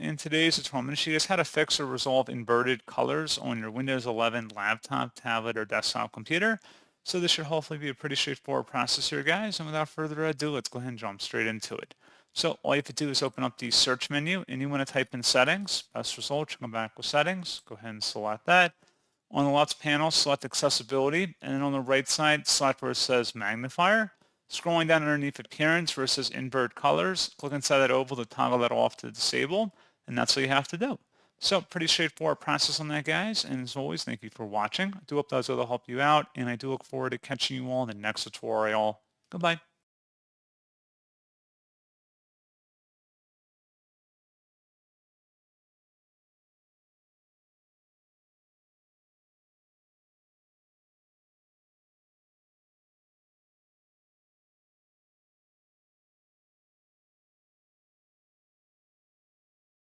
In today's tutorial, I'm going to show you guys how to fix or resolve inverted colors on your Windows 11 laptop, tablet, or desktop computer. So this should hopefully be a pretty straightforward process here, guys. And without further ado, let's go ahead and jump straight into it. So all you have to do is open up the search menu and you want to type in settings. Best result, you come back with settings. Go ahead and select that. On the left panel, select accessibility. And then on the right side, select where it says magnifier. Scrolling down underneath appearance where it says invert colors, click inside that oval to toggle that off to disable, and that's what you have to do. So pretty straightforward process on that, guys. And as always, thank you for watching. I do hope that was able to help you out, and I do look forward to catching you all in the next tutorial. Goodbye.